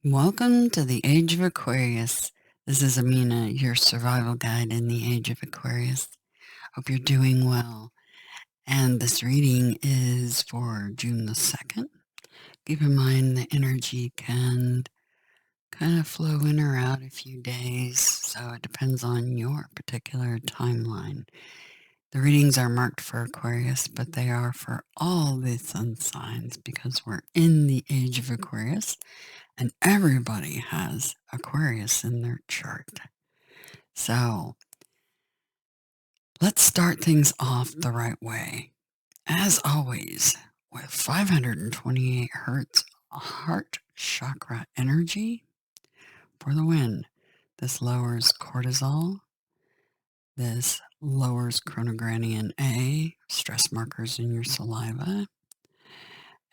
Welcome to the Age of Aquarius. This is Amina, your survival guide in the Age of Aquarius. Hope you're doing well. And this reading is for June the 2nd. Keep in mind the energy can kind of flow in or out a few days, so it depends on your particular timeline. The readings are marked for Aquarius, but they are for all the sun signs because we're in the Age of Aquarius. And everybody has Aquarius in their chart. So let's start things off the right way. As always, with 528 hertz heart chakra energy for the win. This lowers cortisol. This lowers chronogranian A, stress markers in your saliva.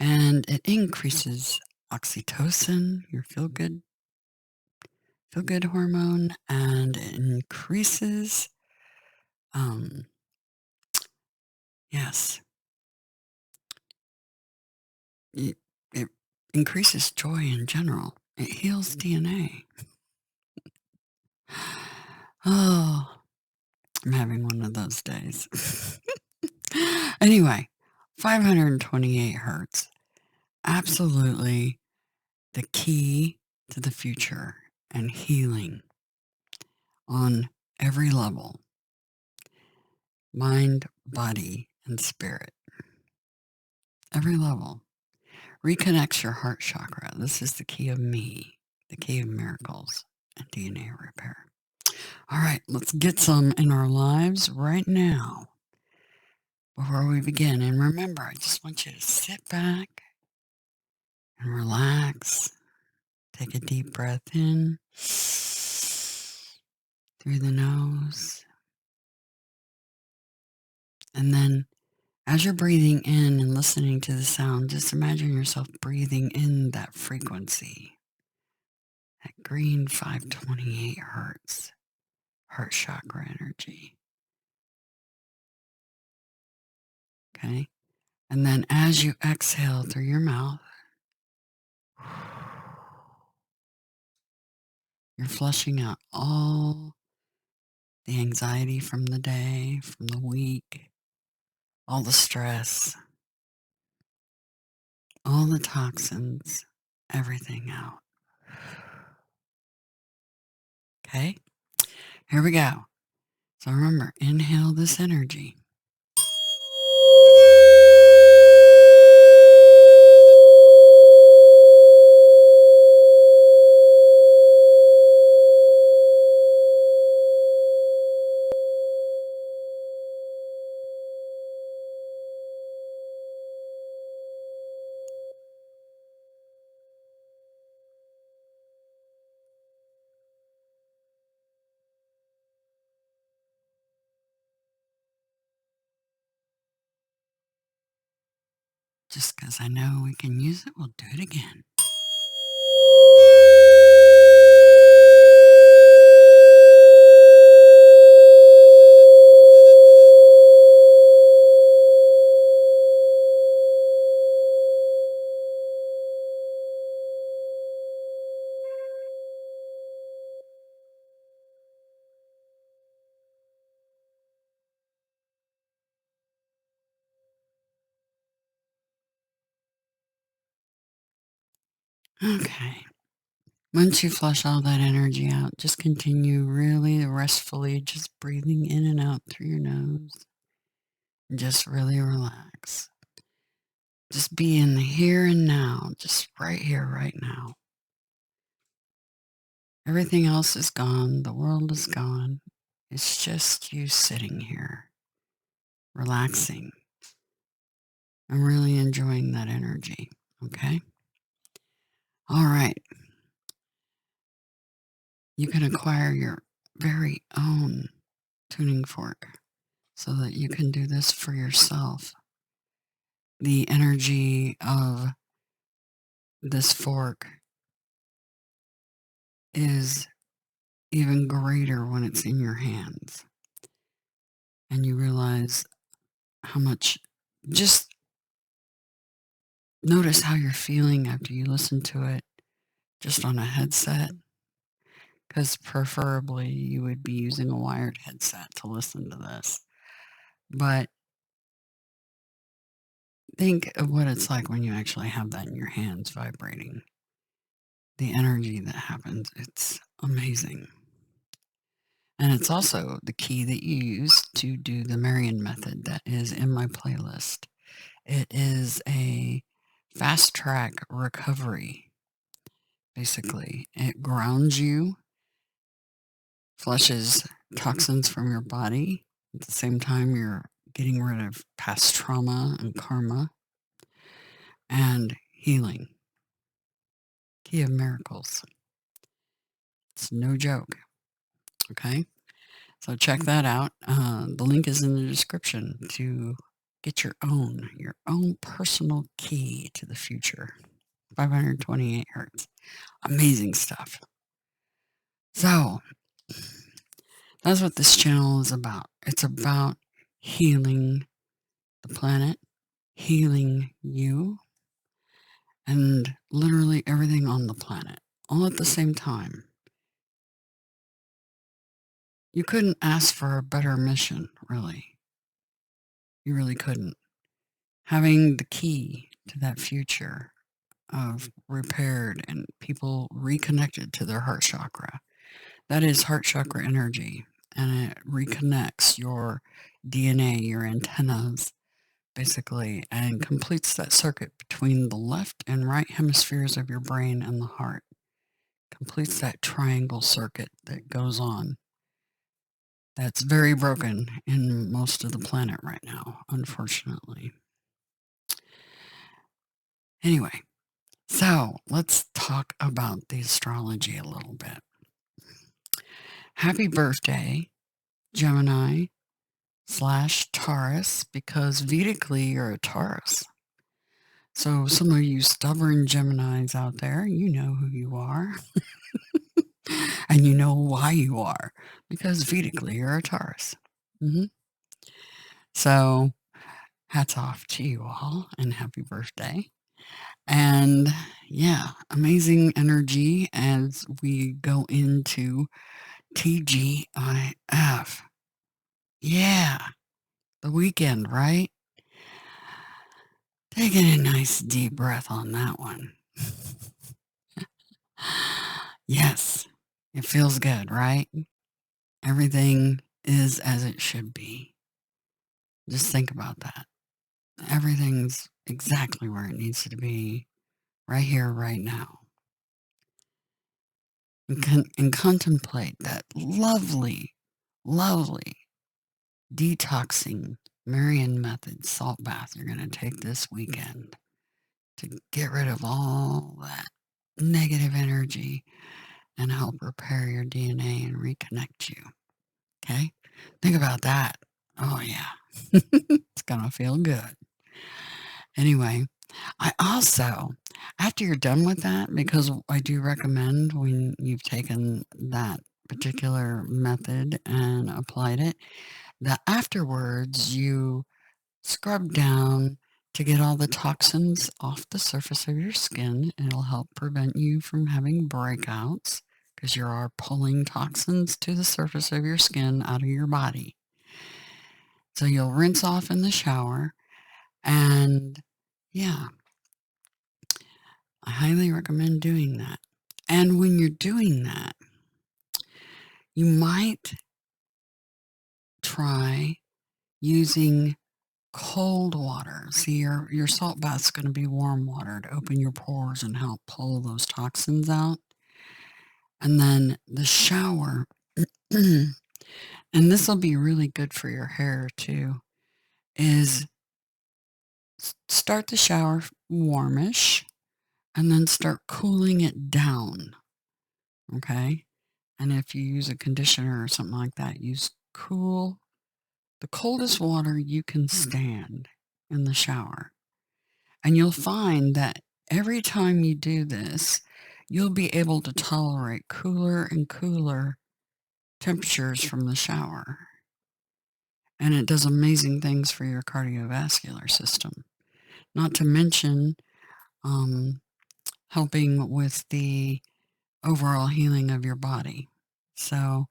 And it increases oxytocin, your feel-good hormone, and it increases, yes, it increases joy in general. It heals DNA. Oh, I'm having one of those days. Anyway, 528 hertz. Absolutely the key to the future and healing on every level. Mind, body, and spirit. Every level. Reconnects your heart chakra. This is the key of me, the key of miracles and DNA repair. All right, let's get some in our lives right now before we begin. And remember, I just want you to sit back and relax. Take a deep breath in through the nose. And then as you're breathing in and listening to the sound, just imagine yourself breathing in that frequency, that green 528 hertz, heart chakra energy. Okay. And then as you exhale through your mouth, you're flushing out all the anxiety from the day, from the week, all the stress, all the toxins, everything out. Okay. Here we go. So remember, inhale this energy. Just because I know we can use it, we'll do it again. Okay. Once you flush all that energy out, just continue really restfully, just breathing in and out through your nose. Just really relax. Just be in the here and now, just right here, right now. Everything else is gone. The world is gone. It's just you sitting here, relaxing, and really enjoying that energy. Okay? All right. You can acquire your very own tuning fork so that you can do this for yourself. The energy of this fork is even greater when it's in your hands. And you realize how much, just notice how you're feeling after you listen to it. just on a headset, because preferably you would be using a wired headset to listen to this. But think of what it's like when you actually have that in your hands vibrating. The energy that happens, it's amazing. And it's also the key that you use to do the Marion method that is in my playlist. It is a fast track recovery, basically. It grounds you, flushes toxins from your body. At the same time, you're getting rid of past trauma and karma and healing. Key of miracles. It's no joke. Okay. So check that out. The link is in the description to get your own personal key to the future. 528 hertz. Amazing stuff. So that's what this channel is about. It's about healing the planet, healing you, and literally everything on the planet, all at the same time. You couldn't ask for a better mission, really. You really couldn't. Having the key to that future of repaired and people reconnected to their heart chakra. That is heart chakra energy, and it reconnects your DNA, your antennas, basically, and completes that circuit between the left and right hemispheres of your brain and the heart. Completes that triangle circuit that goes on. That's very broken in most of the planet right now, unfortunately. Anyway, so let's talk about the astrology a little bit. Happy birthday, Gemini / Taurus, because Vedically you're a Taurus. So some of you stubborn Geminis out there, you know who you are. And you know why you are, because Vedically you're a Taurus. So hats off to you all and happy birthday. And yeah, amazing energy as we go into TGIF. Yeah, the weekend, right? Taking a nice deep breath on that one. Yes, it feels good, right? Everything is as it should be. Just think about that. Everything's exactly where it needs to be, right here, right now. And contemplate that lovely, lovely detoxing Marion method salt bath you're going to take this weekend to get rid of all that negative energy and help repair your DNA and reconnect you. Okay? Think about that. Oh, yeah. It's going to feel good. Anyway, I also, after you're done with that, because I do recommend when you've taken that particular method and applied it, that afterwards you scrub down to get all the toxins off the surface of your skin. It'll help prevent you from having breakouts because you are pulling toxins to the surface of your skin out of your body. So you'll rinse off in the shower, and yeah, I highly recommend doing that. And when you're doing that, you might try using cold water. See, your salt bath's going to be warm water to open your pores and help pull those toxins out. And then the shower, and this will be really good for your hair too, is start the shower warmish and then start cooling it down. Okay? And if you use a conditioner or something like that, use the coldest water you can stand in the shower. And you'll find that every time you do this, you'll be able to tolerate cooler and cooler temperatures from the shower. And it does amazing things for your cardiovascular system. Not to mention helping with the overall healing of your body. So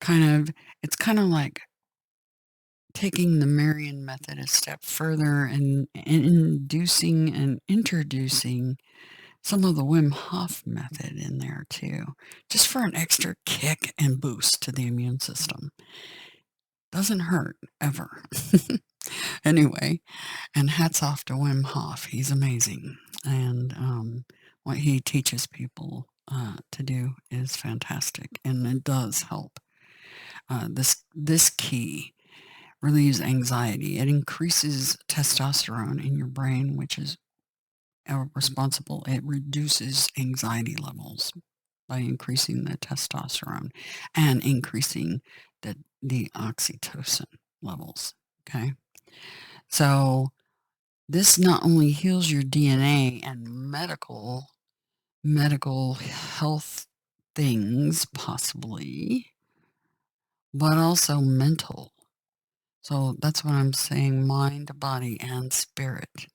it's kind of like taking the Marian method a step further and inducing and introducing some of the Wim Hof method in there too, just for an extra kick and boost to the immune system. Doesn't hurt ever. Anyway, and hats off to Wim Hof. He's amazing. And what he teaches people to do is fantastic. And it does help. This key relieves anxiety. It increases testosterone in your brain, which is responsible. It reduces anxiety levels by increasing the testosterone and increasing the oxytocin levels. Okay. So this not only heals your DNA and medical health things possibly, but also mental. So that's what I'm saying, mind, body, and spirit.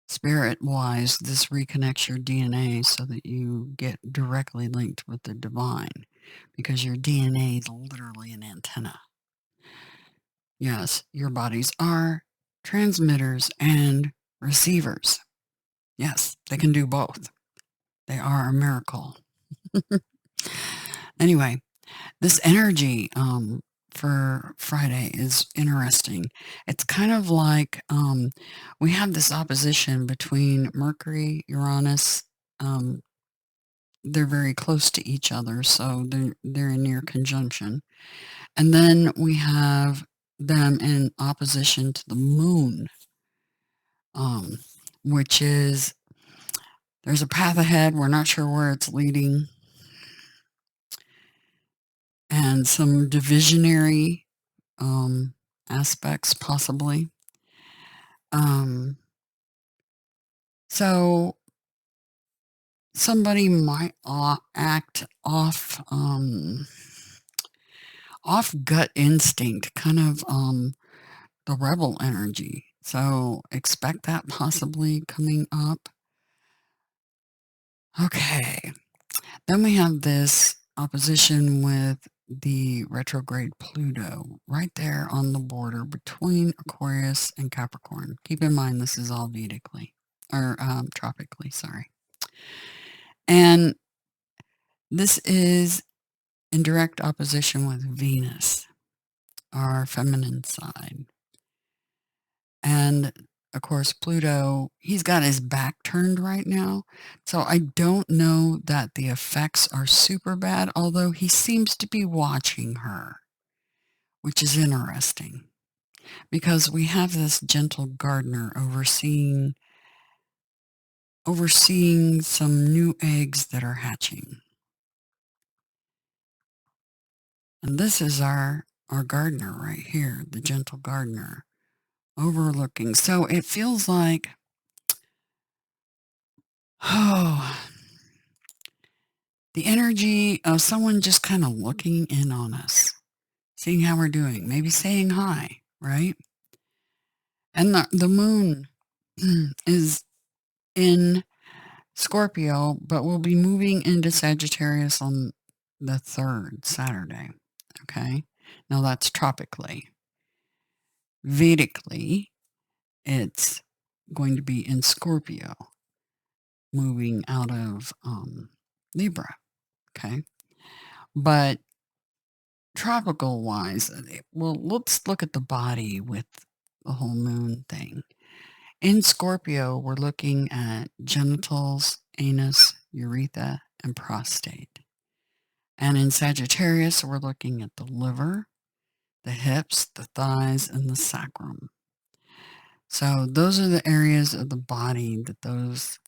Spirit-wise, this reconnects your DNA so that you get directly linked with the divine, because your DNA is literally an antenna. Yes, your bodies are transmitters and receivers. Yes, they can do both. They are a miracle. Anyway, this energy for Friday is interesting. It's kind of like we have this opposition between Mercury, Uranus. They're very close to each other, so they're in near conjunction. And then we have them in opposition to the moon, which is, there's a path ahead. We're not sure where it's leading. And some divisionary aspects, possibly. So somebody might act off gut instinct, kind of the rebel energy. So expect that possibly coming up. Okay. Then we have this opposition with the retrograde Pluto right there on the border between Aquarius and Capricorn. Keep in mind, this is all Vedically, or tropically, sorry. And this is in direct opposition with Venus, our feminine side. And of course, Pluto, he's got his back turned right now. So I don't know that the effects are super bad, although he seems to be watching her, which is interesting because we have this gentle gardener overseeing some new eggs that are hatching. And this is our gardener right here, the gentle gardener, overlooking. So it feels like, oh, the energy of someone just kind of looking in on us, seeing how we're doing, maybe saying hi, right? And the moon is in Scorpio, but will be moving into Sagittarius on the 3rd, Saturday. Okay. Now that's tropically. Vedically, it's going to be in Scorpio, moving out of Libra. Okay. But tropical wise, well, let's look at the body with the whole moon thing. In Scorpio, we're looking at genitals, anus, urethra, and prostate. And in Sagittarius, we're looking at the liver, the hips, the thighs, and the sacrum. So those are the areas of the body that those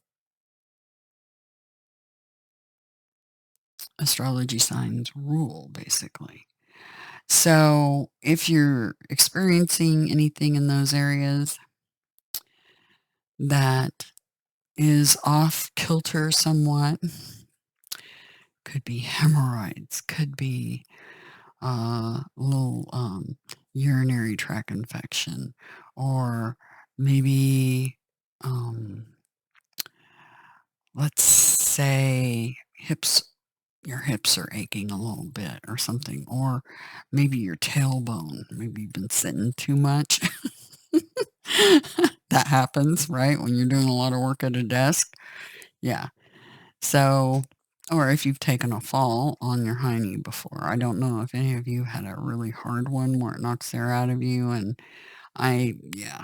astrology signs rule, basically. So if you're experiencing anything in those areas that is off kilter somewhat, could be hemorrhoids, could be a little urinary tract infection, or maybe let's say hips your hips are aching a little bit or something, or maybe your tailbone. Maybe you've been sitting too much. That happens, right? When you're doing a lot of work at a desk. Yeah. So, or if you've taken a fall on your hiney before. I don't know if any of you had a really hard one where it knocks the air out of you. And yeah,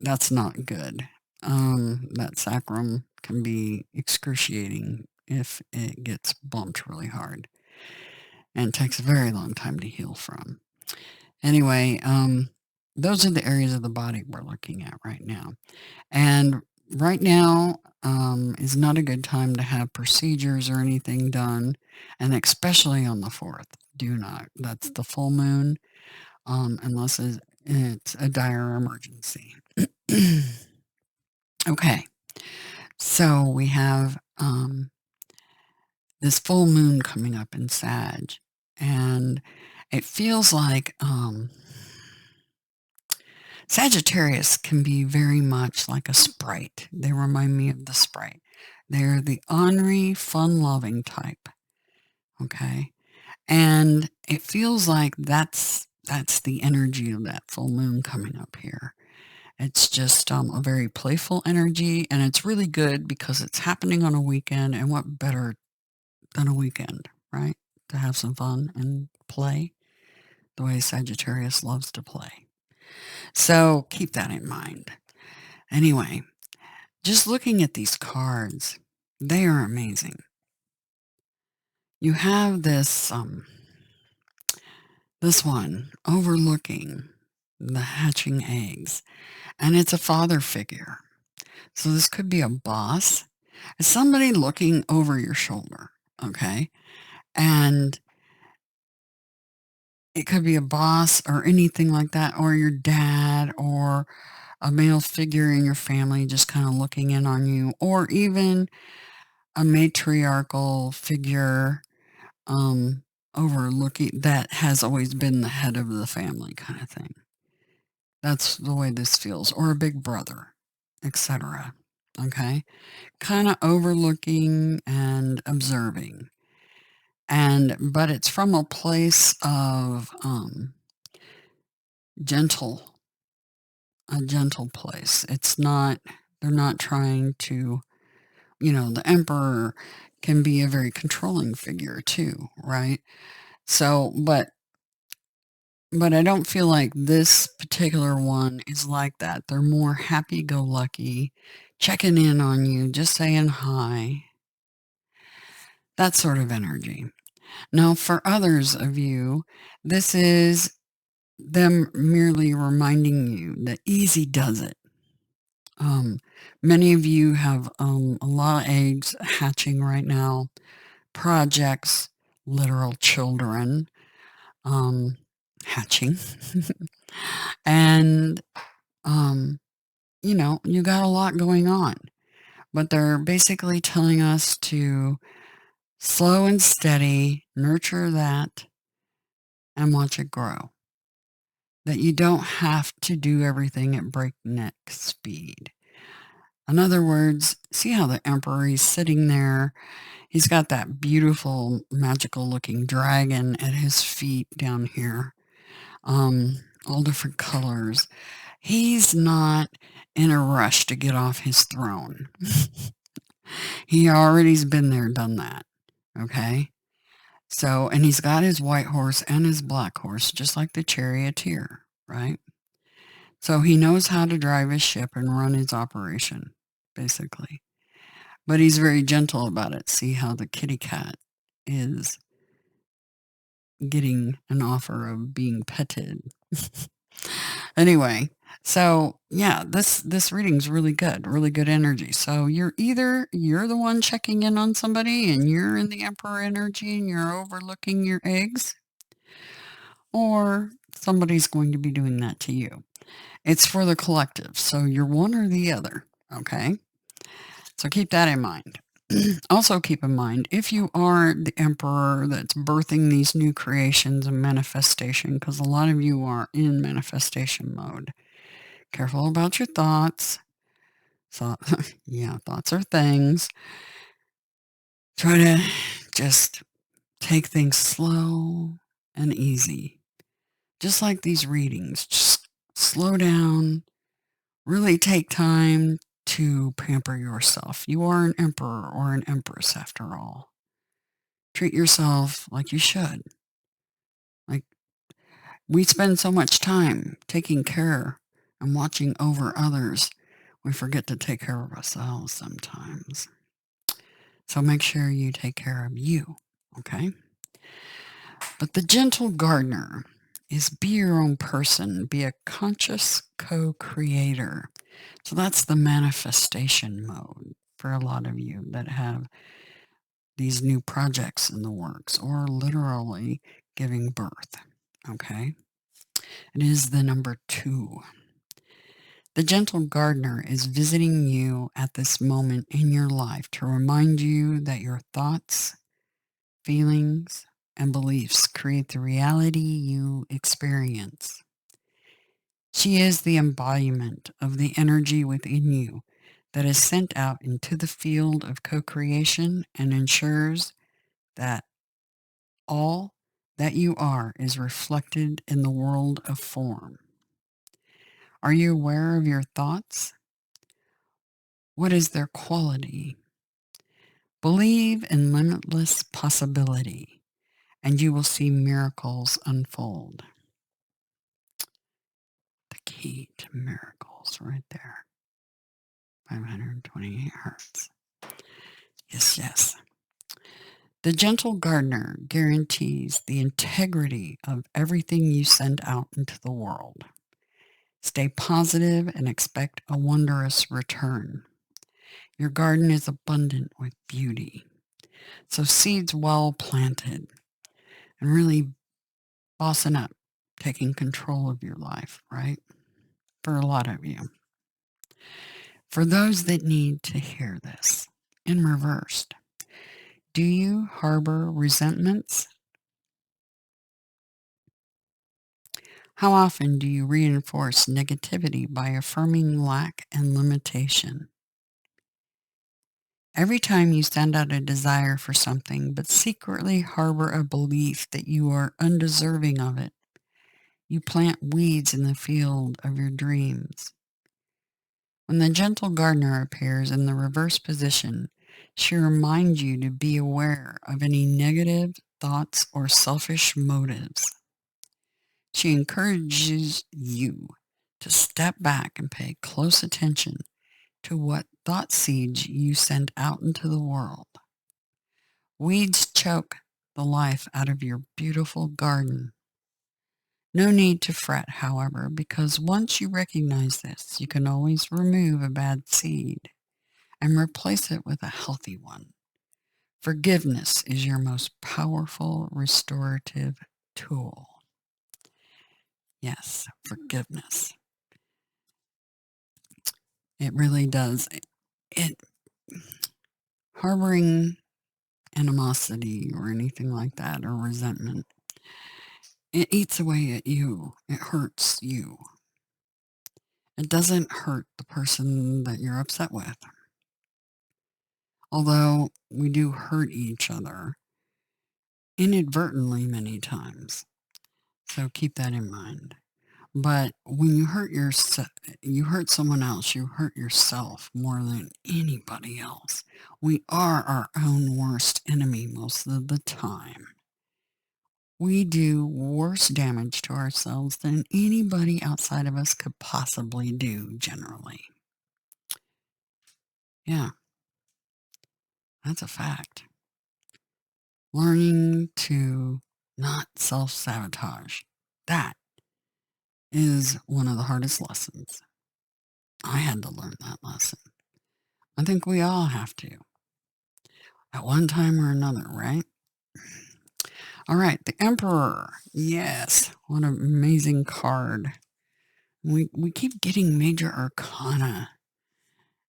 that's not good. That sacrum can be excruciating if it gets bumped really hard, and it takes a very long time to heal from. Anyway, those are the areas of the body we're looking at right now. And right now is not a good time to have procedures or anything done, and especially on the 4th. Do not. That's the full moon, unless it's a dire emergency. Okay, so we have this full moon coming up in Sag, and it feels like Sagittarius can be very much like a sprite. They remind me of the sprite. They're the ornery, fun-loving type, okay? And it feels like that's the energy of that full moon coming up here. It's just a very playful energy, and it's really good because it's happening on a weekend, and what better than a weekend, right? To have some fun and play the way Sagittarius loves to play. So keep that in mind. Anyway, just looking at these cards, they are amazing. You have this one overlooking the hatching eggs, and it's a father figure. So this could be a boss. It's somebody looking over your shoulder, okay? And it could be a boss or anything like that, or your dad, or a male figure in your family just kind of looking in on you, or even a matriarchal figure overlooking that has always been the head of the family kind of thing. That's the way this feels, or a big brother, etc. Okay? Kind of overlooking and observing. But it's from a place of a gentle place. It's not, they're not trying to, the emperor can be a very controlling figure too, right? So, but I don't feel like this particular one is like that. They're more happy-go-lucky, checking in on you, just saying hi, that sort of energy. Now, for others of you, this is them merely reminding you that easy does it. Many of you have a lot of eggs hatching right now, projects, literal children hatching. And, you got a lot going on. But they're basically telling us to slow and steady, nurture that, and watch it grow. That you don't have to do everything at breakneck speed. In other words, see how the emperor is sitting there. He's got that beautiful, magical looking dragon at his feet down here. All different colors. He's not in a rush to get off his throne. He already's been there, done that. Okay? So, and he's got his white horse and his black horse, just like the charioteer, right? So he knows how to drive his ship and run his operation, basically. But he's very gentle about it. See how the kitty cat is getting an offer of being petted. Anyway, so yeah, this reading's really good energy. So you're the one checking in on somebody and you're in the emperor energy and you're overlooking your eggs, or somebody's going to be doing that to you. It's for the collective, so you're one or the other, okay? So keep that in mind. Also keep in mind, if you are the emperor that's birthing these new creations and manifestation, because a lot of you are in manifestation mode, careful about your thoughts. So, yeah, thoughts are things. Try to just Take things slow and easy. Just like these readings, just slow down, really take time to pamper yourself. You are an emperor or an empress after all. Treat yourself like you should. Like we spend so much time taking care and watching over others, we forget to take care of ourselves sometimes. So make sure you take care of you, okay? But the gentle gardener is be your own person, be a conscious co-creator. So that's the manifestation mode for a lot of you that have these new projects in the works or literally giving birth, okay? It is the number 2. The gentle gardener is visiting you at this moment in your life to remind you that your thoughts, feelings, and beliefs create the reality you experience. She is the embodiment of the energy within you that is sent out into the field of co-creation and ensures that all that you are is reflected in the world of form. Are you aware of your thoughts? What is their quality? Believe in limitless possibility, and you will see miracles unfold. The key to miracles right there. 528 hertz. Yes, yes. The gentle gardener guarantees the integrity of everything you send out into the world. Stay positive and expect a wondrous return. Your garden is abundant with beauty. So seeds well planted and really bossing up, taking control of your life, right? For a lot of you. For those that need to hear this in reversed, do you harbor resentments? How often do you reinforce negativity by affirming lack and limitation? Every time you send out a desire for something but secretly harbor a belief that you are undeserving of it, you plant weeds in the field of your dreams. When the gentle gardener appears in the reverse position, she reminds you to be aware of any negative thoughts or selfish motives. She encourages you to step back and pay close attention to what thought seeds you send out into the world. Weeds choke the life out of your beautiful garden. No need to fret, however, because once you recognize this, you can always remove a bad seed and replace it with a healthy one. Forgiveness is your most powerful restorative tool. Yes, forgiveness. It really does. It harboring animosity or anything like that or resentment, it eats away at you. It hurts you. It doesn't hurt the person that you're upset with. Although we do hurt each other inadvertently many times. So keep that in mind. But when you you hurt someone else, you hurt yourself more than anybody else. We are our own worst enemy most of the time. We do worse damage to ourselves than anybody outside of us could possibly do generally. Yeah, that's a fact. Learning to not self-sabotage. That is one of the hardest lessons. I had to learn that lesson. I think we all have to, at one time or another, right? All right, the Emperor. Yes, what an amazing card. We keep getting major arcana.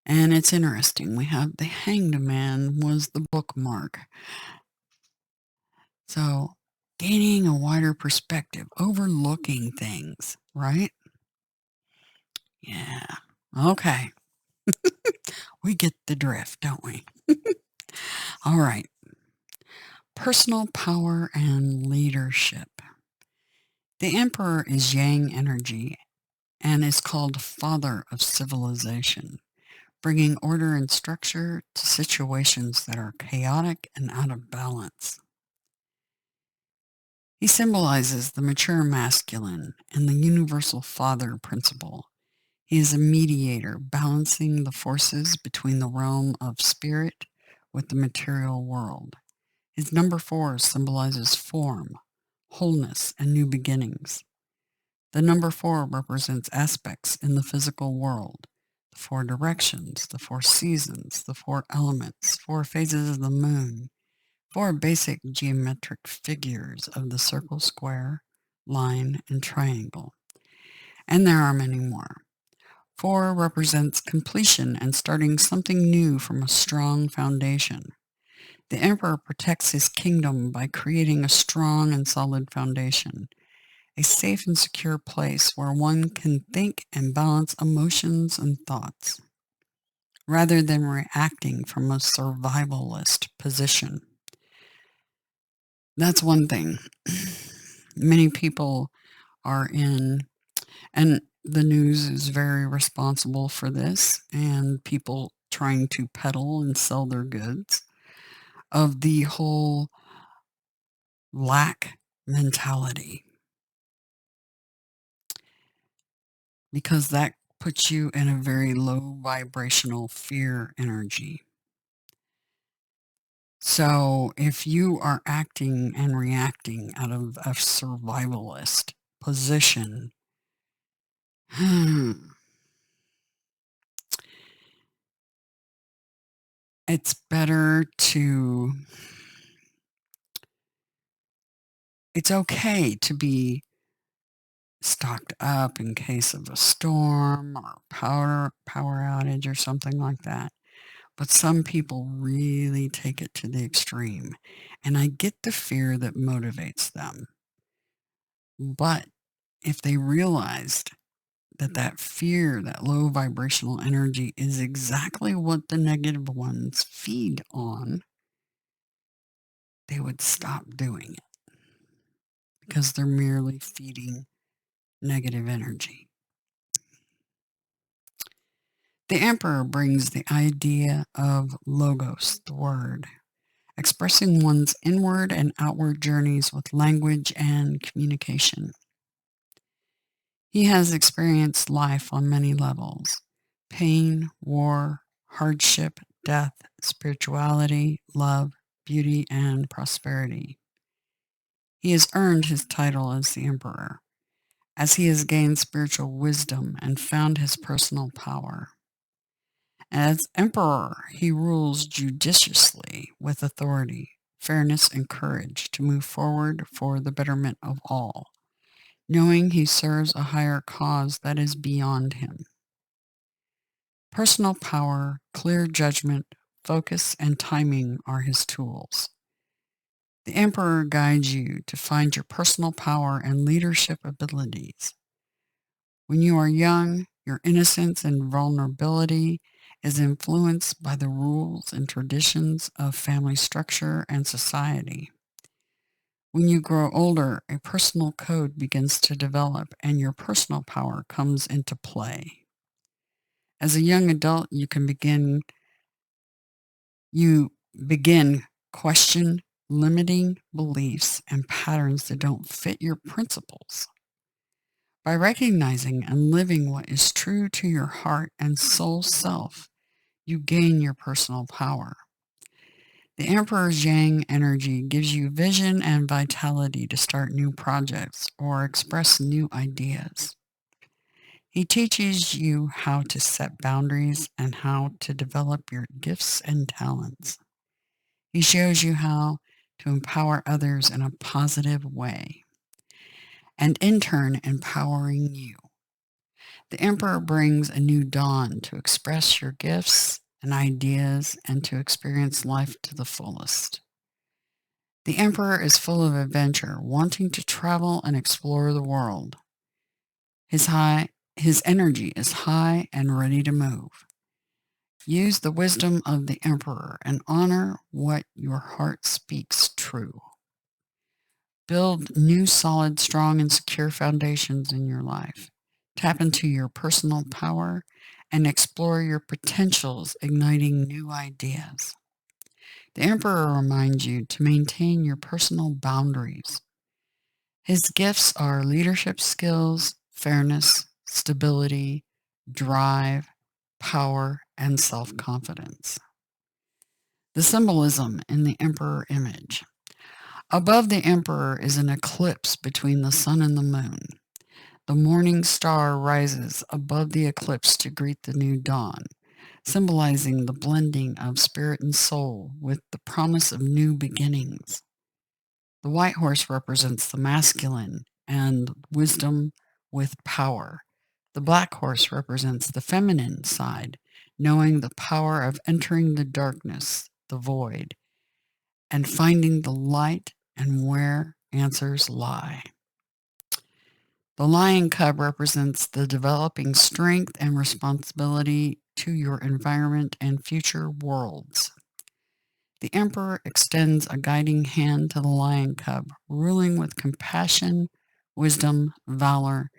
And it's interesting. We have the Hanged Man was the bookmark. So gaining a wider perspective, overlooking things, right? Yeah. Okay. We get the drift, don't we? All right. Personal power and leadership. The Emperor is Yang energy and is called Father of Civilization, bringing order and structure to situations that are chaotic and out of balance. He symbolizes the mature masculine and the universal father principle. He is a mediator, balancing the forces between the realm of spirit with the material world. His number 4 symbolizes form, wholeness, and new beginnings. The number 4 represents aspects in the physical world, the 4 directions, the 4 seasons, the 4 elements, 4 phases of the moon, 4 basic geometric figures of the circle, square, line, and triangle. And there are many more. 4 represents completion and starting something new from a strong foundation. The Emperor protects his kingdom by creating a strong and solid foundation, a safe and secure place where one can think and balance emotions and thoughts, rather than reacting from a survivalist position. That's one thing many people are in, and the news is very responsible for this, and people trying to peddle and sell their goods, of the whole lack mentality, because that puts you in a very low vibrational fear energy. So if you are acting and reacting out of a survivalist position, it's better to, it's okay to be stocked up in case of a storm or power outage or something like that. But some people really take it to the extreme, and I get the fear that motivates them. But if they realized that that fear, that low vibrational energy is exactly what the negative ones feed on, they would stop doing it because they're merely feeding negative energy. The Emperor brings the idea of logos, the word, expressing one's inward and outward journeys with language and communication. He has experienced life on many levels: pain, war, hardship, death, spirituality, love, beauty, and prosperity. He has earned his title as the Emperor, as he has gained spiritual wisdom and found his personal power. As Emperor, he rules judiciously with authority, fairness, and courage to move forward for the betterment of all, knowing he serves a higher cause that is beyond him. Personal power, clear judgment, focus, and timing are his tools. The Emperor guides you to find your personal power and leadership abilities. When you are young, your innocence and vulnerability is influenced by the rules and traditions of family structure and society. When you grow older, a personal code begins to develop and your personal power comes into play. As a young adult, you begin question limiting beliefs and patterns that don't fit your principles. By recognizing and living what is true to your heart and soul self, you gain your personal power. The Emperor's Yang energy gives you vision and vitality to start new projects or express new ideas. He teaches you how to set boundaries and how to develop your gifts and talents. He shows you how to empower others in a positive way, and in turn empowering you. The Emperor brings a new dawn to express your gifts and ideas and to experience life to the fullest. The Emperor is full of adventure, wanting to travel and explore the world. His energy is high and ready to move. Use the wisdom of the Emperor and honor what your heart speaks truly. true. Build new, solid, strong, and secure foundations in your life. Tap into your personal power and explore your potentials, igniting new ideas. The Emperor reminds you to maintain your personal boundaries. His gifts are leadership skills, fairness, stability, drive, power, and self-confidence. The symbolism in the Emperor image. Above the Emperor is an eclipse between the sun and the moon. The morning star rises above the eclipse to greet the new dawn, symbolizing the blending of spirit and soul with the promise of new beginnings. The white horse represents the masculine and wisdom with power. The black horse represents the feminine side, knowing the power of entering the darkness, the void, and finding the light and where answers lie. The lion cub represents the developing strength and responsibility to your environment and future worlds. The emperor extends a guiding hand to the lion cub, ruling with compassion, wisdom, valor,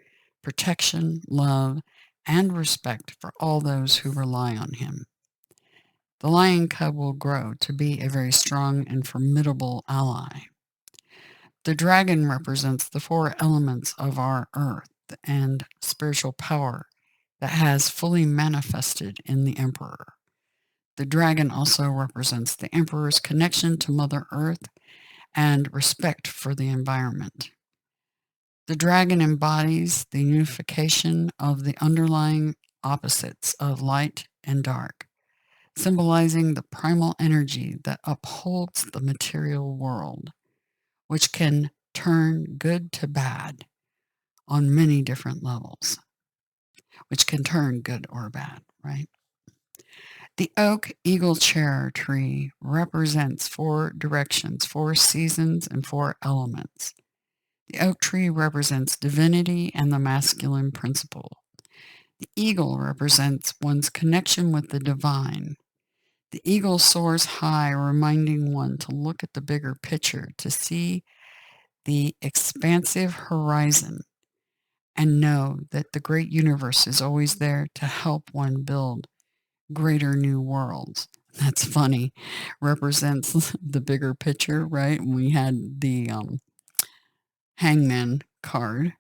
protection, love, and respect for all those who rely on him. The lion cub will grow to be a very strong and formidable ally. The dragon represents the four elements of our earth and spiritual power that has fully manifested in the emperor. The dragon also represents the emperor's connection to Mother Earth and respect for the environment. The dragon embodies the unification of the underlying opposites of light and dark, symbolizing the primal energy that upholds the material world, which can turn good to bad on many different levels, which can turn good or bad, right? The oak eagle chair tree represents four directions, four seasons, and four elements. The oak tree represents divinity and the masculine principle. The eagle represents one's connection with the divine. The eagle soars high, reminding one to look at the bigger picture, to see the expansive horizon, and know that the great universe is always there to help one build greater new worlds. That's funny. Represents the bigger picture, right? We had the hangman card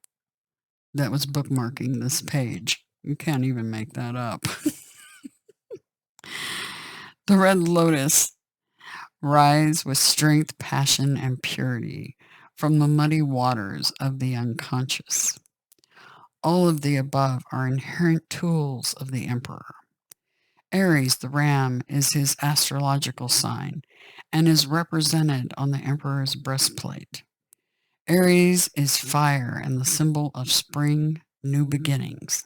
that was bookmarking this page. You can't even make that up. The red lotus rise with strength, passion, and purity from the muddy waters of the unconscious. All of the above are inherent tools of the emperor. Aries, the ram, is his astrological sign and is represented on the emperor's breastplate. Aries is fire and the symbol of spring, new beginnings.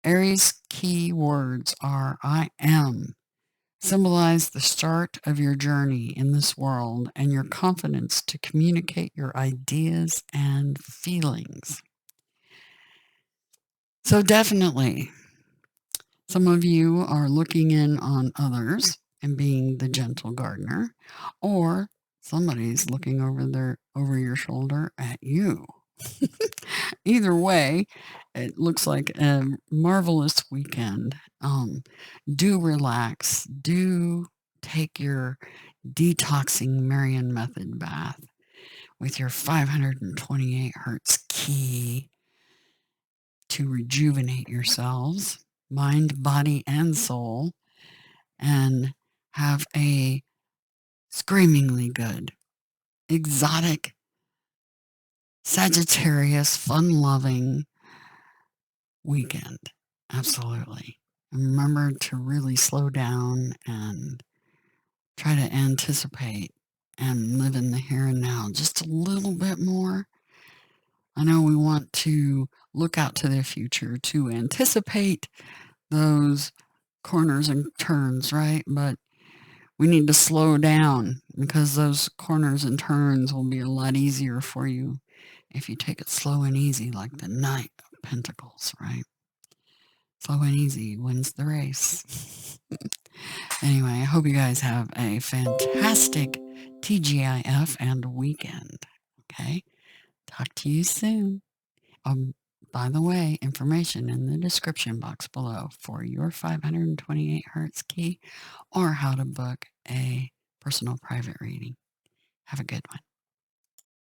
Aries' key words are I am, symbolize the start of your journey in this world and your confidence to communicate your ideas and feelings. So definitely, some of you are looking in on others and being the gentle gardener, or somebody's looking over your shoulder at you. Either way, it looks like a marvelous weekend. Do relax. Do take your detoxing Marian method bath with your 528 hertz key to rejuvenate yourselves, mind, body, and soul, and have a screamingly good, exotic, Sagittarius, fun-loving weekend. Absolutely. And remember to really slow down and try to anticipate and live in the here and now just a little bit more. I know we want to look out to the future to anticipate those corners and turns, right? But we need to slow down because those corners and turns will be a lot easier for you if you take it slow and easy, like the Knight of Pentacles, right? Slow and easy wins the race. Anyway, I hope you guys have a fantastic TGIF and weekend. Okay? Talk to you soon. By the way, information in the description box below for your 528 Hertz key or how to book a personal private reading. Have a good one.